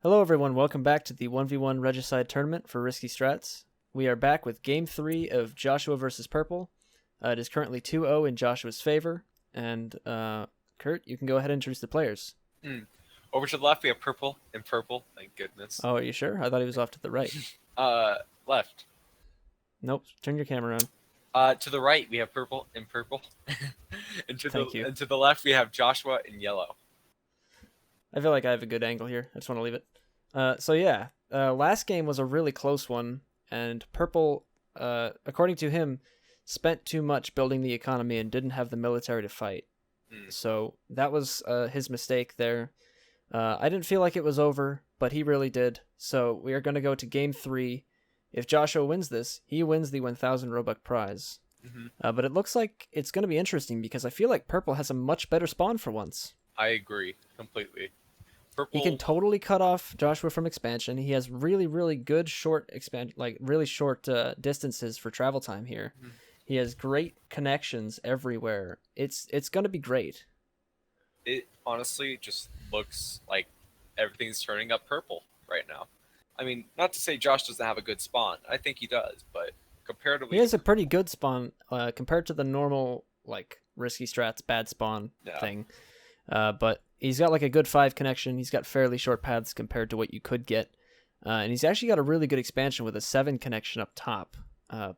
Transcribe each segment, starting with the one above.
Hello, everyone. Welcome back to the 1v1 Regicide tournament for Risky Strats. We are back with Game 3 of Joshua versus Purple. It is currently 2-0 in Joshua's favor. And, Kurt, you can go ahead and introduce the players. Over to the left, we have purple and purple. Thank goodness. Oh, are you sure? I thought he was off to the right. Left. Nope. Turn your camera on. To the right, we have purple and purple. Thank you. And to the left, we have Joshua in yellow. I feel like I have a good angle here. I just want to leave it. Last game was a really close one, and Purple, according to him, spent too much building the economy and didn't have the military to fight. So that was his mistake there. I didn't feel like it was over, but he really did. So we are going to go to Game 3. If Joshua wins this, he wins the 1,000 Roebuck prize. But it looks like it's going to be interesting because I feel like Purple has a much better spawn for once. I agree completely. Purple... He can totally cut off Joshua from expansion. He has really, really good short distances for travel time here. He has great connections everywhere. It's going to be great. It honestly just looks like everything's turning up purple right now. I mean, not to say Josh doesn't have a good spawn. I think he does, but comparatively... He has a pretty good spawn compared to the normal, Risky Strats bad spawn thing. But he's got a good 5 connection. He's got fairly short paths compared to what you could get. And he's actually got a really good expansion with a 7 connection up top.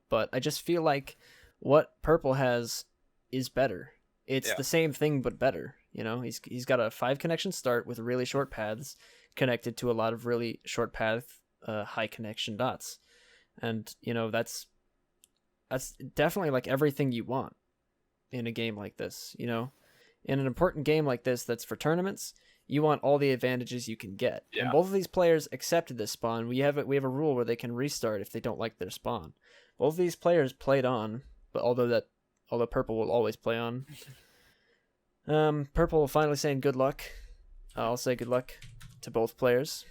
But I just feel like what Purple has is better. It's the same thing, but better. You know, he's got a 5 connection start with really short paths connected to a lot of really short path, high connection dots. And, you know, that's definitely everything you want in a game like this, you know? In an important game like this that's for tournaments, you want all the advantages you can get. And both of these players accepted this spawn. We have a rule where they can restart if they don't like their spawn. Both of these players played on, but although Purple will always play on. Purple finally saying good luck. I'll say good luck to both players.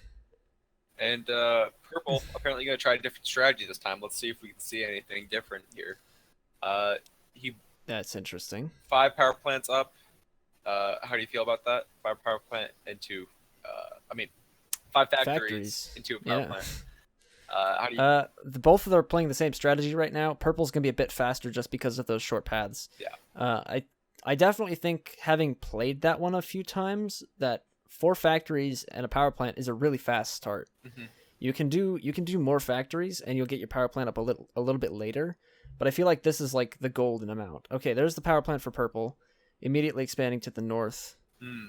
And Purple apparently going to try a different strategy this time. Let's see if we can see anything different here. That's interesting. 5 power plants up. How do you feel about that? 5 power plant into, 5 factories into a power plant. How do you? Both of them are playing the same strategy right now. Purple's gonna be a bit faster just because of those short paths. I definitely think, having played that one a few times, that 4 factories and a power plant is a really fast start. You can do more factories and you'll get your power plant up a little bit later. But I feel like this is the golden amount. Okay, there's the power plant for Purple. Immediately expanding to the north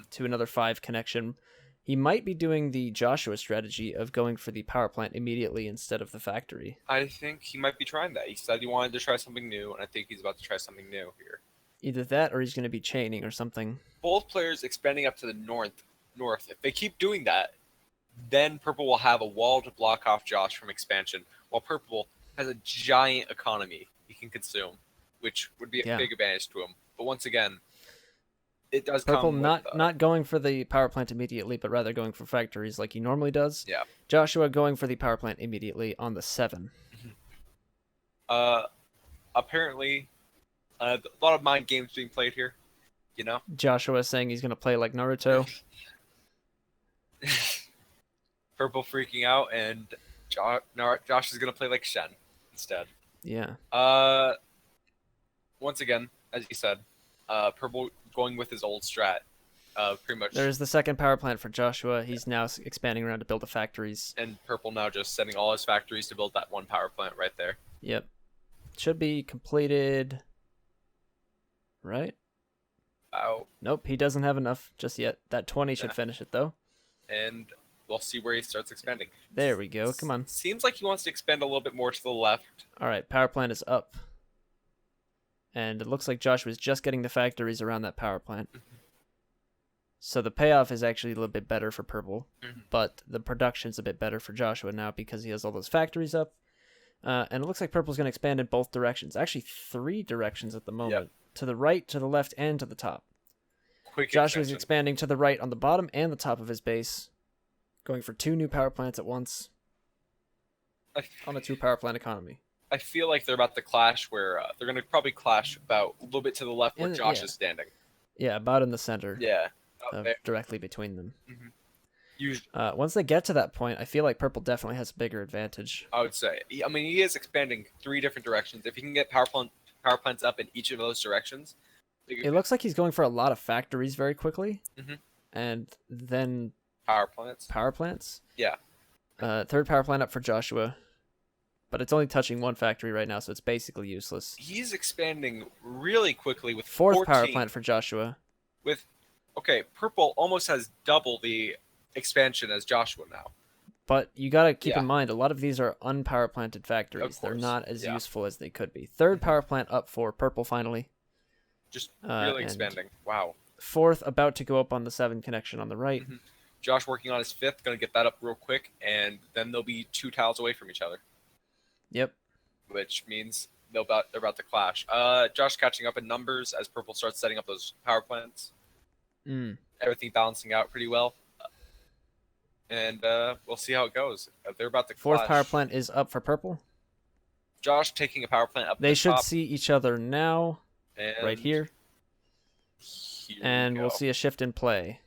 to another 5 connection. He might be doing the Joshua strategy of going for the power plant immediately instead of the factory. I think he might be trying that. He said he wanted to try something new, and I think he's about to try something new here. Either that or he's going to be chaining or something. Both players expanding up to the north. If they keep doing that, then Purple will have a wall to block off Josh from expansion, while Purple has a giant economy he can consume, which would be a big advantage to him. But once again, it does Purple come not going for the power plant immediately, but rather going for factories like he normally does. Yeah. Joshua going for the power plant immediately on the 7. Apparently, a lot of mind games being played here. You know. Joshua saying he's going to play like Naruto. Purple freaking out, and Josh is going to play like Shen instead. Yeah. Once again, as you said, Purple going with his old strat, pretty much. There's the 2nd power plant for Joshua. He's now expanding around to build the factories. And Purple now just sending all his factories to build that 1 power plant right there. Yep. Should be completed. Right? Oh. Nope, he doesn't have enough just yet. That 20 should finish it, though. And we'll see where he starts expanding. There we go. Come on. Seems like he wants to expand a little bit more to the left. All right, power plant is up. And it looks like Joshua's just getting the factories around that power plant. So the payoff is actually a little bit better for Purple, but the production's a bit better for Joshua now because he has all those factories up. And it looks like Purple's going to expand in both directions. Actually, 3 directions at the moment. Yep. To the right, to the left, and to the top. Quick Joshua's expansion. expanding to the right on the bottom and the top of his base. Going for 2 new power plants at once. On a 2 power plant economy. I feel like they're about to clash where they're going to probably clash about a little bit to the left where Josh is standing. Yeah, about in the center. Yeah. Directly between them. Once they get to that point, I feel like purple definitely has a bigger advantage. I would say. I mean, he is expanding 3 different directions. If he can get power plants up in each of those directions, it looks like he's going for a lot of factories very quickly, and then power plants. Power plants. Yeah. Third power plant up for Joshua, but it's only touching 1 factory right now, so it's basically useless. He's expanding really quickly with fourth 14, power plant for Joshua. Purple almost has double the expansion as Joshua now. But you got to keep in mind, a lot of these are unpower planted factories. They're not as useful as they could be. Third power plant up for purple finally. Just really expanding. Wow. Fourth about to go up on the 7 connection on the right. Josh working on his 5th, going to get that up real quick, and then they'll be 2 tiles away from each other. Yep. Which means they're about to clash. Josh catching up in numbers as purple starts setting up those power plants. Everything balancing out pretty well. And we'll see how it goes. They're about to clash. 4th power plant is up for purple. Josh taking a power plant up. They should see each other now, right here. And we'll see a shift in play.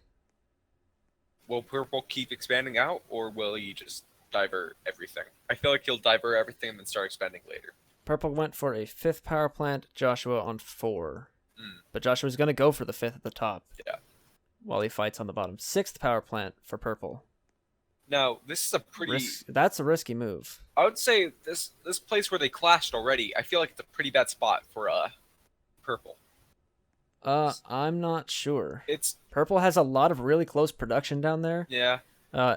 Will purple keep expanding out, or will he just divert everything? I feel like he'll divert everything and then start expanding later. Purple went for a 5th power plant, Joshua on 4. But Joshua's going to go for the 5th at the top. Yeah. While he fights on the bottom. 6th power plant for purple. Now, this is a pretty... That's a risky move. I would say this place where they clashed already, I feel like it's a pretty bad spot for purple. I'm not sure. Purple has a lot of really close production down there. Yeah.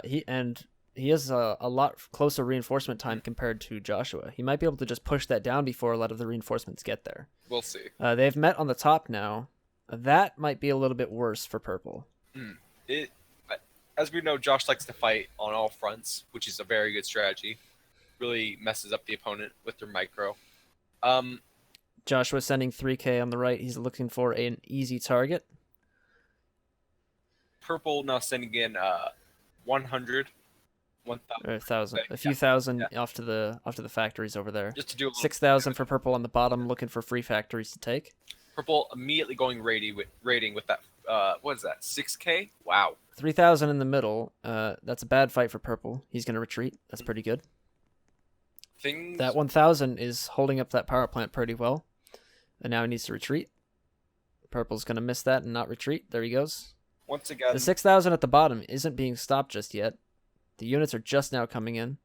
He has a lot closer reinforcement time compared to Joshua. He might be able to just push that down before a lot of the reinforcements get there. We'll see. They've met on the top now. That might be a little bit worse for purple. As we know, Josh likes to fight on all fronts, which is a very good strategy. Really messes up the opponent with their micro. Joshua sending 3K on the right. He's looking for an easy target. Purple now sending in 100, 1,000, a few thousand off to the factories over there. Just to do 6,000 for purple on the bottom, looking for free factories to take. Purple immediately going raiding with that. What is that? 6K? Wow. 3,000 in the middle. That's a bad fight for purple. He's going to retreat. That's pretty good. That 1,000 is holding up that power plant pretty well. And now he needs to retreat. Purple's going to miss that and not retreat. There he goes. Once again, the 6,000 at the bottom isn't being stopped just yet. The units are just now coming in.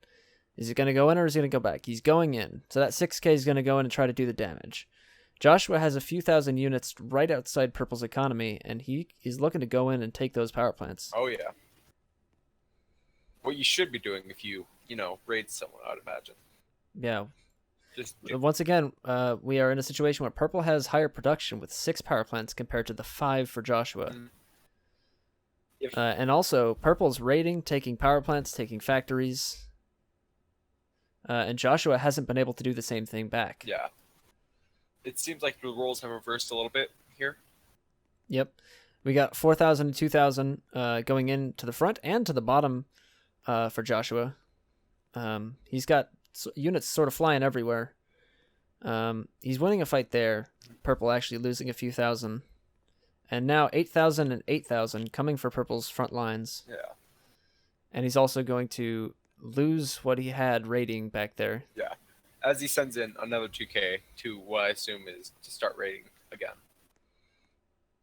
Is he going to go in or is he going to go back? He's going in. So that 6K is going to go in and try to do the damage. Joshua has a few thousand units right outside purple's economy, and he is looking to go in and take those power plants. Oh, yeah. What you should be doing if you raid someone, I'd imagine. Yeah. Once again, we are in a situation where purple has higher production with 6 power plants compared to the 5 for Joshua. And also, purple's raiding, taking power plants, taking factories. And Joshua hasn't been able to do the same thing back. Yeah. It seems like the roles have reversed a little bit here. Yep. We got 4,000 and 2,000 going in to the front and to the bottom for Joshua. He's got units sort of flying everywhere. He's winning a fight there. Purple actually losing a few thousand. And now 8,000 and 8,000 coming for purple's front lines. Yeah. And he's also going to lose what he had raiding back there. Yeah. As he sends in another 2K to what I assume is to start raiding again.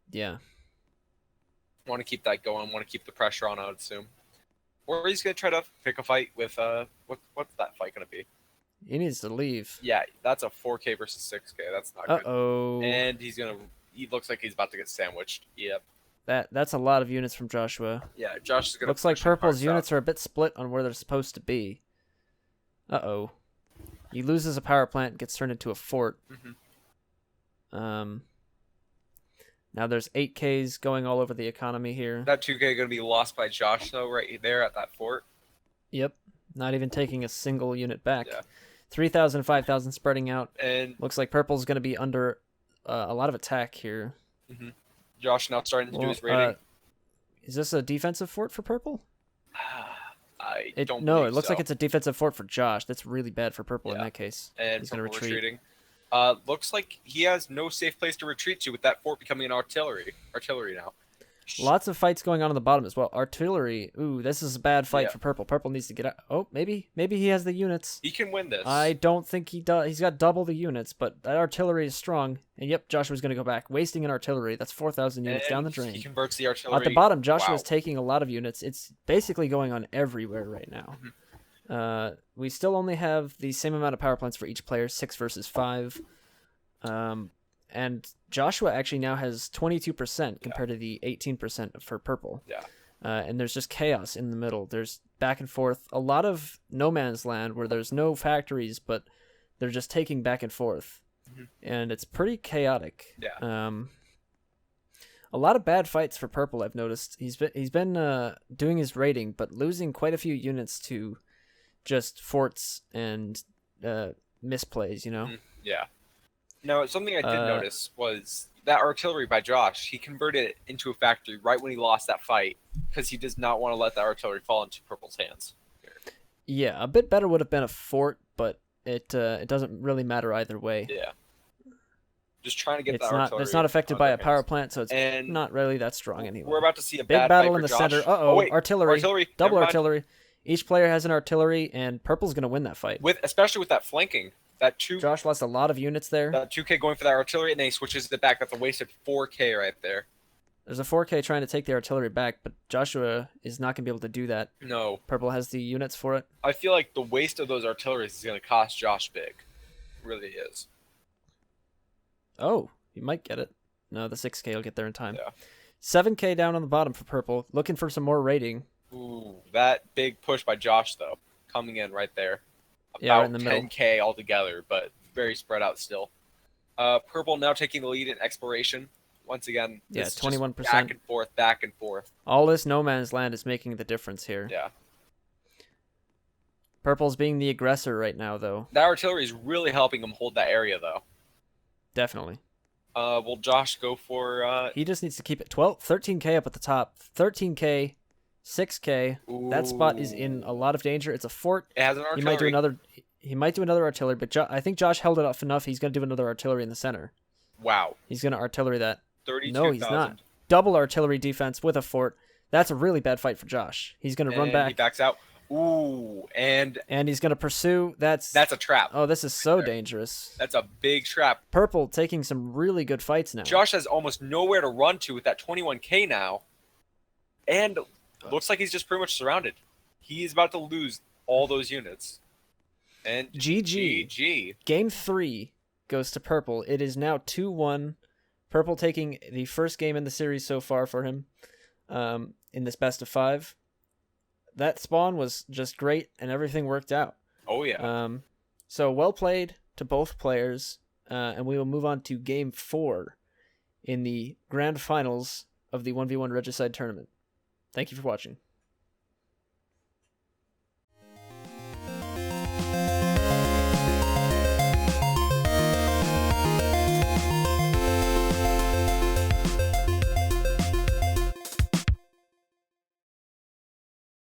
Yeah. Want to keep that going. Want to keep the pressure on, I would assume. Or he's going to try to pick a fight with, what's that fight going to be? He needs to leave. Yeah, that's a 4K versus 6K. That's not good. Uh-oh. And he looks like he's about to get sandwiched. Yep. That's a lot of units from Joshua. Yeah, Josh is going to looks like purple's units are a bit split on where they're supposed to be. Uh-oh. He loses a power plant, gets turned into a fort. Now there's 8Ks going all over the economy here. That 2K going to be lost by Josh, though, right there at that fort. Yep. Not even taking a single unit back. Yeah. 3,000, 5,000 spreading out. And looks like purple's going to be under a lot of attack here. Josh now starting to do his raiding. Is this a defensive fort for purple? I don't No, believe it looks so. like it's a defensive fort for Josh. That's really bad for purple in that case. And he's going to retreat. Retreating. Looks like he has no safe place to retreat to with that fort becoming an artillery now. Lots of fights going on the bottom as well. Artillery. Ooh, this is a bad fight for Purple. Purple needs to get out. Oh, maybe he has the units. He can win this. I don't think he does. He's got double the units, but that artillery is strong. And yep, Joshua's going to go back. Wasting an artillery. That's 4,000 units down the drain. He converts the artillery. At the bottom, Joshua's taking a lot of units. It's basically going on everywhere right now. We still only have the same amount of power plants for each player, 6 versus 5. And Joshua actually now has 22% compared to the 18% for Purple. Yeah. And there's just chaos in the middle. There's back and forth. A lot of no man's land where there's no factories, but they're just taking back and forth. And it's pretty chaotic. Yeah. A lot of bad fights for Purple, I've noticed. He's been doing his raiding, but losing quite a few units to just forts and misplays, you know? Yeah. No, something I did notice was that artillery by Josh. He converted it into a factory right when he lost that fight because he does not want to let that artillery fall into Purple's hands. Yeah, a bit better would have been a fort, but it doesn't really matter either way. Yeah. Just trying to get that artillery. It's not affected by a power plant, so it's not really that strong anymore. We're about to see a big bad battle fight in the for Josh. center. Artillery. Double artillery. Each player has an artillery, and Purple's going to win that fight. Especially with that flanking. Josh lost a lot of units there. That 2K going for that artillery, and then he switches it back. That's a wasted 4K right there. There's a 4K trying to take the artillery back, but Joshua is not going to be able to do that. No. Purple has the units for it. I feel like the waste of those artilleries is going to cost Josh big. It really is. Oh, he might get it. No, the 6K will get there in time. Yeah. 7K down on the bottom for Purple, looking for some more raiding. Ooh, that big push by Josh, though, coming in right there. About in the 10K altogether, but very spread out still. Purple now taking the lead in exploration. Once again, 21%. Back and forth. All this no man's land is making the difference here. Yeah. Purple's being the aggressor right now, though. That artillery is really helping him hold that area, though. Definitely. Will Josh go for... He just needs to keep it 13K up at the top. 13K, 6K. Ooh. That spot is in a lot of danger. It's a fort. It has an artillery. He might do another artillery, but I think Josh held it off enough. He's going to do another artillery in the center. Wow. He's going to artillery that. 32,000. No, he's not. Double artillery defense with a fort. That's a really bad fight for Josh. He's going to run back. He backs out. Ooh, and he's going to pursue. That's a trap. Oh, this is so dangerous. That's a big trap. Purple taking some really good fights now. Josh has almost nowhere to run to with that 21K now. And looks like he's just pretty much surrounded. He's about to lose all those units. And GG. Game 3 goes to Purple. It is now 2-1. Purple taking the first game in the series so far for him in this best of 5. That spawn was just great, and everything worked out. Oh, yeah. So well played to both players, and we will move on to Game 4 in the grand finals of the 1v1 Regicide tournament. Thank you for watching.